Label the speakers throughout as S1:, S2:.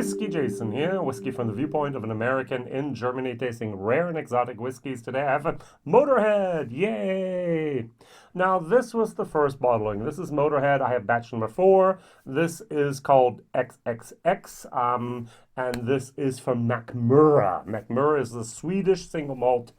S1: WhiskyJason here, whiskey from the viewpoint of an American in Germany tasting rare and exotic whiskeys. Today I have a Motörhead, yay! Now this was the first bottling. This is Motörhead, I have batch number 4. This is called XXX, and this is from Mackmyra. Mackmyra is the Swedish single malt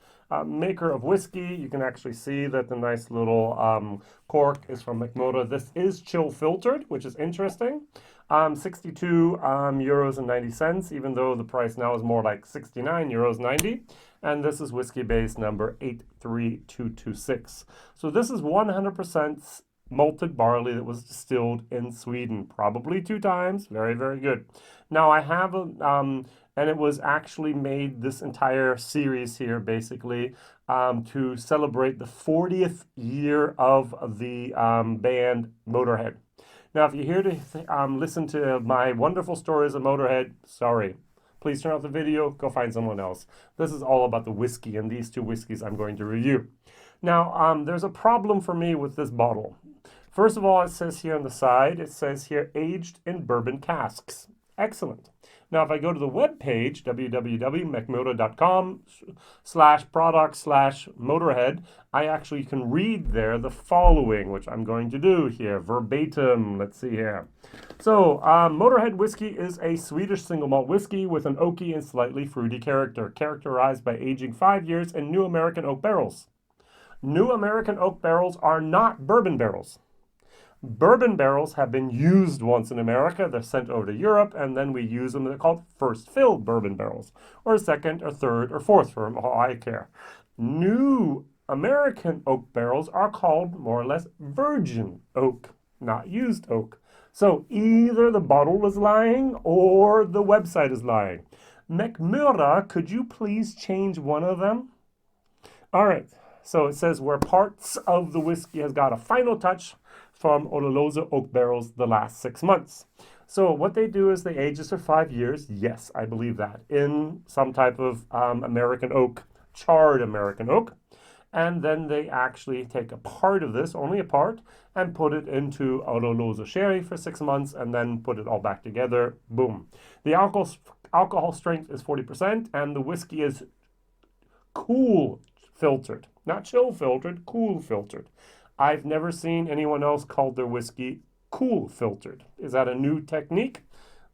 S1: maker of whiskey. You can actually see that the nice little cork is from Mackmyra. This is chill filtered, which is interesting. 62 euros and 90 cents, even though the price now is more like 69 euros 90. And this is Whiskybase number 83226. So this is 100% malted barley that was distilled in Sweden, probably 2 times. Very, very good. Now I have and it was actually made, this entire series here basically to celebrate the 40th year of the band Motörhead. Now, if you're here to listen to my wonderful stories of Motörhead, sorry. Please turn off the video, go find someone else. This is all about the whiskey and these 2 whiskeys I'm going to review. Now, there's a problem for me with this bottle. First of all, it says here on the side, it says here, aged in bourbon casks. Excellent. Now, if I go to the web page, www.mackmyra.com/product/Motörhead, I actually can read there the following, which I'm going to do here, verbatim. Let's see here. So, Motörhead whiskey is a Swedish single malt whiskey with an oaky and slightly fruity character, characterized by aging 5 years in new American oak barrels. New American oak barrels are not bourbon barrels. Bourbon barrels have been used once in America. They're sent over to Europe, and then we use them. They're called first fill bourbon barrels, or second, or third, or fourth, for all I care. New American oak barrels are called more or less virgin oak, not used oak. So either the bottle is lying or the website is lying. Mackmyra, could you please change one of them? All right. So it says where parts of the whiskey has got a final touch from Oloroso oak barrels the last 6 months. So what they do is they age this for 5 years. Yes, I believe that. In some type of American oak, charred American oak. And then they actually take a part of this, only a part, and put it into Oloroso sherry for 6 months and then put it all back together. Boom. The alcohol strength is 40% and the whiskey is cool filtered. Not chill filtered, cool filtered. I've never seen anyone else call their whiskey cool filtered. Is that a new technique?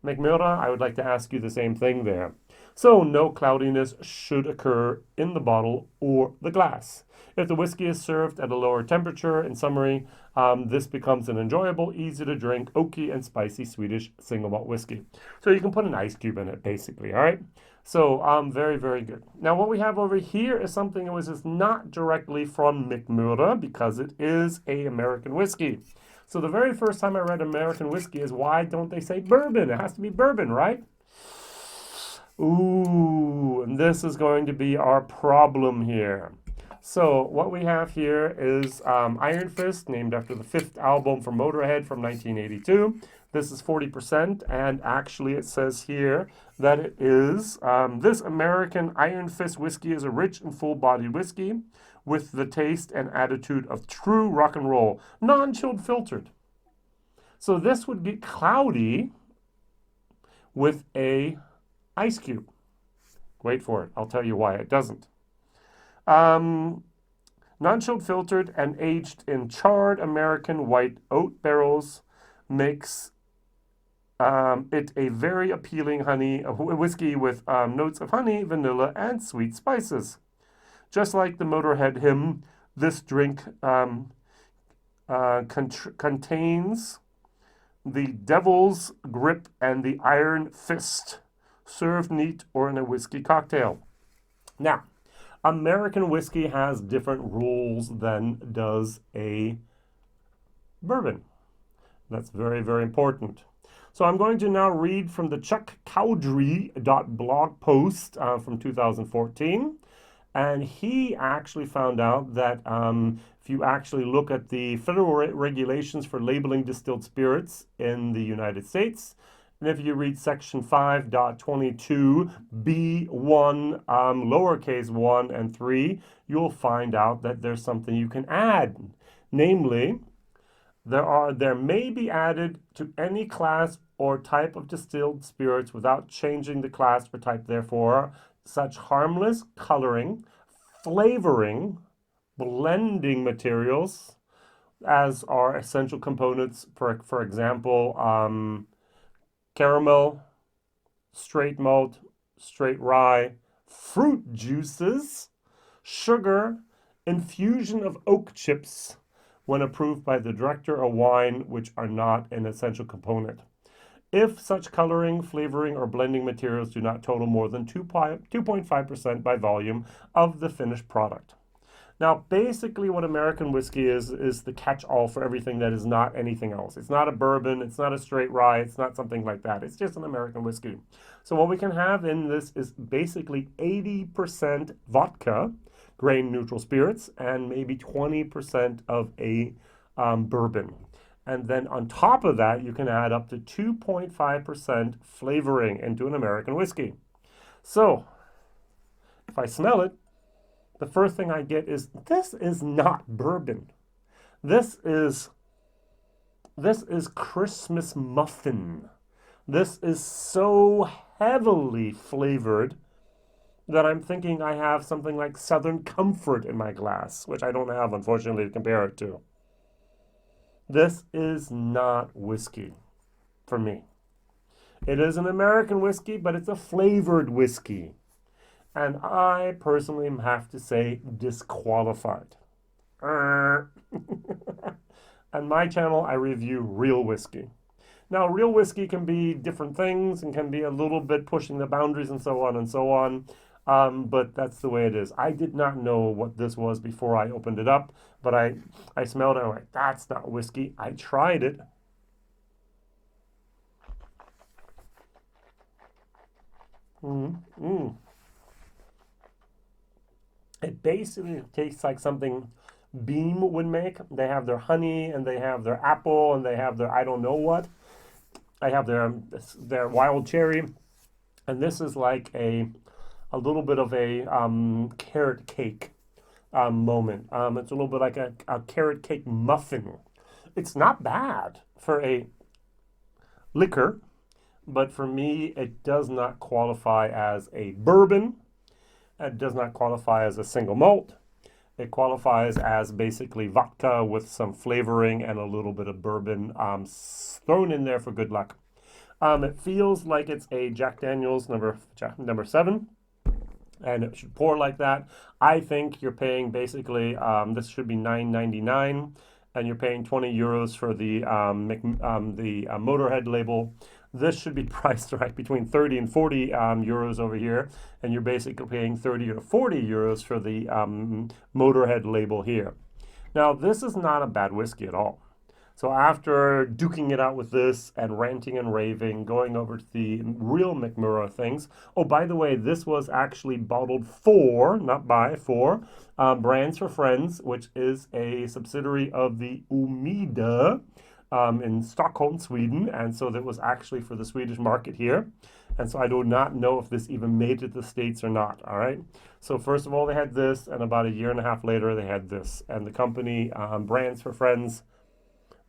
S1: Mackmyra, I would like to ask you the same thing there. So no cloudiness should occur in the bottle or the glass. If the whiskey is served at a lower temperature, in summary, this becomes an enjoyable, easy to drink, oaky and spicy Swedish single malt whiskey. So you can put an ice cube in it, basically, all right? So very, very good. Now what we have over here is something that was just not directly from Mackmyra because it is a American whiskey. So the very first time I read American whiskey is, why don't they say bourbon? It has to be bourbon, right? Ooh, and this is going to be our problem here. So what we have here is Iron Fist, named after the 5th album from Motörhead from 1982. This is 40%, and actually it says here that it is, this American Iron Fist whiskey is a rich and full-bodied whiskey with the taste and attitude of true rock and roll, non-chilled filtered. So this would get cloudy with a ice cube. Wait for it. I'll tell you why it doesn't. Non-chilled filtered and aged in charred American white oak barrels makes it a very appealing whiskey with notes of honey, vanilla, and sweet spices. Just like the Motörhead hymn, this drink contains the devil's grip and the iron fist, served neat or in a whiskey cocktail. Now, American whiskey has different rules than does a bourbon. That's very, very important. So I'm going to now read from the chuckcowdery.blog post from 2014. And he actually found out that if you actually look at the federal regulations for labeling distilled spirits in the United States, and if you read section 5.22b1, lowercase 1 and 3, you'll find out that there's something you can add. Namely, There may be added to any class or type of distilled spirits without changing the class or type, therefore, such harmless coloring, flavoring, blending materials as are essential components, for example, caramel, straight malt, straight rye, fruit juices, sugar, infusion of oak chips, when approved by the director of wine, which are not an essential component. If such coloring, flavoring, or blending materials do not total more than 2.5% by volume of the finished product. Now, basically what American whiskey is the catch-all for everything that is not anything else. It's not a bourbon, it's not a straight rye, it's not something like that. It's just an American whiskey. So what we can have in this is basically 80% vodka, grain-neutral spirits, and maybe 20% of a bourbon. And then on top of that, you can add up to 2.5% flavoring into an American whiskey. So, if I smell it, the first thing I get is, this is not bourbon. This is Christmas muffin. This is so heavily flavored that I'm thinking I have something like Southern Comfort in my glass, which I don't have, unfortunately, to compare it to. This is not whiskey for me. It is an American whiskey, but it's a flavored whiskey. And I personally have to say disqualified. On my channel, I review real whiskey. Now, real whiskey can be different things and can be a little bit pushing the boundaries and so on and so on. But that's the way it is. I did not know what this was before I opened it up, but I smelled it and I'm like, that's not whiskey. I tried it. It basically tastes like something Beam would make. They have their honey and they have their apple and they have their I don't know what. I have their wild cherry, and this is like a little bit of a carrot cake moment. It's a little bit like a carrot cake muffin. It's not bad for a liquor, but for me, it does not qualify as a bourbon. It does not qualify as a single malt. It qualifies as basically vodka with some flavoring and a little bit of bourbon thrown in there for good luck. It feels like it's a Jack Daniel's number 7, and it should pour like that. I think you're paying basically, this should be $9.99, and you're paying 20 euros for the Motörhead label. This should be priced right between 30 and 40 euros over here, and you're basically paying 30 or 40 euros for the Motörhead label here. Now, this is not a bad whiskey at all. So after duking it out with this and ranting and raving, going over to the real Mackmyra things. Oh, by the way, this was actually bottled for, not by, for Brands for Friends, which is a subsidiary of the Umida in Stockholm, Sweden, and so that was actually for the Swedish market here. And so I do not know if this even made it to the States or not, all right? So first of all, they had this, and about a year and a half later, they had this. And the company, Brands for Friends,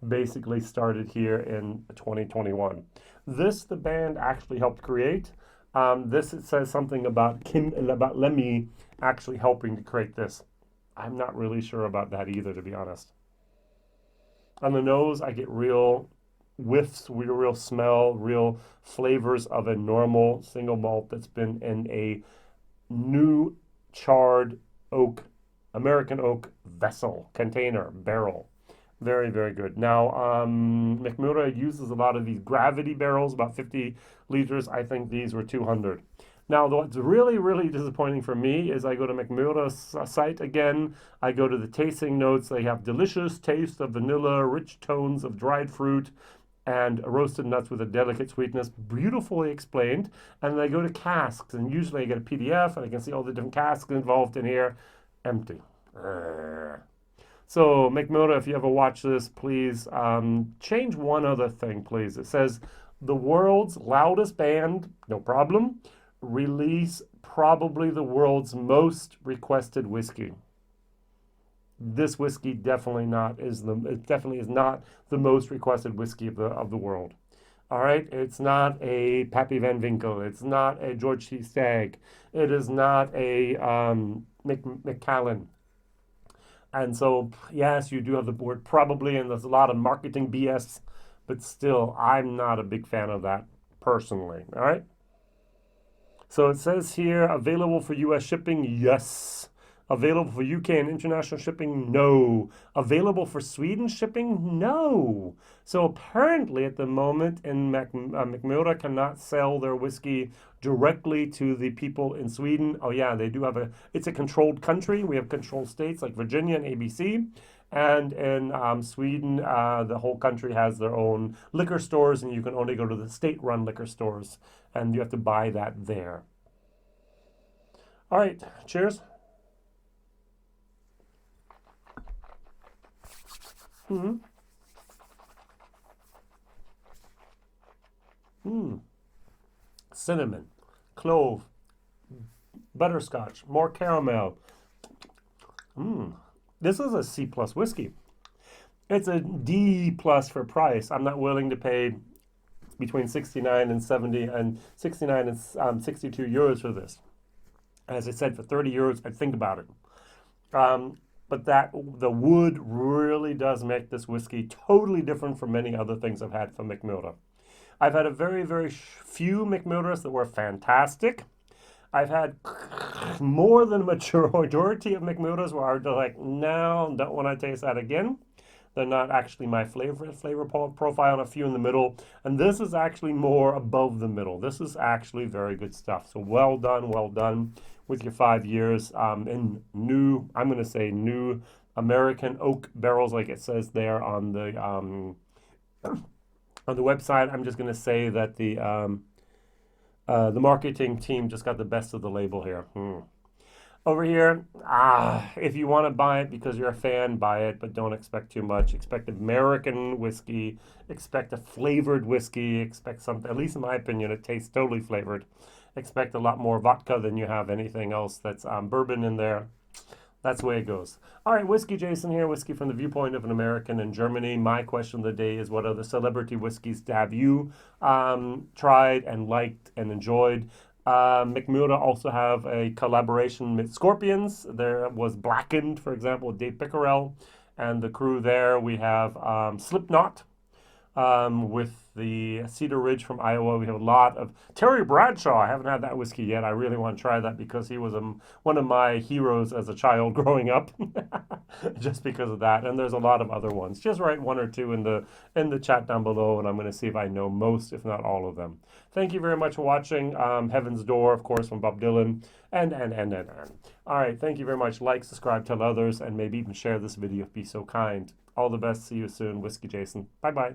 S1: basically started here in 2021. This, the band actually helped create. This, it says something about Lemmy actually helping to create this. I'm not really sure about that either, to be honest. On the nose, I get real whiffs, real smell, real flavors of a normal single malt that's been in a new charred oak, American oak vessel, container, barrel. Very, very good. Now, Mackmyra uses a lot of these gravity barrels, about 50 liters. I think these were 200. Now, what's really, really disappointing for me is I go to Mackmyra's site again. I go to the tasting notes. They have delicious taste of vanilla, rich tones of dried fruit, and roasted nuts with a delicate sweetness, beautifully explained. And then I go to casks, and usually I get a PDF, and I can see all the different casks involved in here. Empty. So, Mackmyra, if you ever watch this, please change one other thing, please. It says, the world's loudest band, no problem. Release probably the world's most requested whiskey. this whiskey definitely it definitely is not the most requested whiskey of the world. All right, it's not a Pappy Van Winkle. It's not a George T. Stagg. It is not a Macallan. And so, yes, you do have the word probably, and there's a lot of marketing BS, but still, I'm not a big fan of that personally. All right. So it says here, available for U.S. shipping, yes. Available for UK and international shipping, no. Available for Sweden shipping, no. So apparently at the moment, Mackmyra cannot sell their whiskey directly to the people in Sweden. Oh yeah, they do have it's a controlled country. We have controlled states like Virginia and ABC. And in Sweden, the whole country has their own liquor stores, and you can only go to the state-run liquor stores, and you have to buy that there. All right, cheers. Mm-hmm. Cinnamon, clove, butterscotch, more caramel. This is a C plus whiskey. It's a D plus for price. I'm not willing to pay between 69 and 70 and 69 and 62 euros for this. As I said, for 30 euros, I'd think about it. But the wood really does make this whiskey totally different from many other things I've had from Mackmyra. I've had a very, very few Mackmyras that were fantastic. I've had more than a majority of Mackmyras where I was like, no, don't want to taste that again. They're not actually my flavor profile, and a few in the middle. And this is actually more above the middle. This is actually very good stuff. So well done with your 5 years in new, I'm going to say new American oak barrels, like it says there on the website. I'm just going to say that the marketing team just got the best of the label here. Over here, if you want to buy it because you're a fan, buy it, but don't expect too much. Expect American whiskey, expect a flavored whiskey, expect something, at least in my opinion, it tastes totally flavored. Expect a lot more vodka than you have anything else that's bourbon in there. That's the way it goes. All right, WhiskyJason here, whiskey from the viewpoint of an American in Germany. My question of the day is, what other celebrity whiskeys have you tried and liked and enjoyed? Mackmyra also have a collaboration with Scorpions. There was Blackened, for example, with Dave Pickerell and the crew there. We have Slipknot with the Cedar Ridge from Iowa. We have a lot of Terry Bradshaw. I haven't had that whiskey yet. I really want to try that because he was one of my heroes as a child growing up, just because of that. And there's a lot of other ones. Just write one or two in the chat down below, and I'm going to see if I know most, if not all of them. Thank you very much for watching. Heaven's Door, of course, from Bob Dylan, and. All right, thank you very much. Like, subscribe, tell others, and maybe even share this video if be so kind. All the best. See you soon. WhiskyJason. Bye-bye.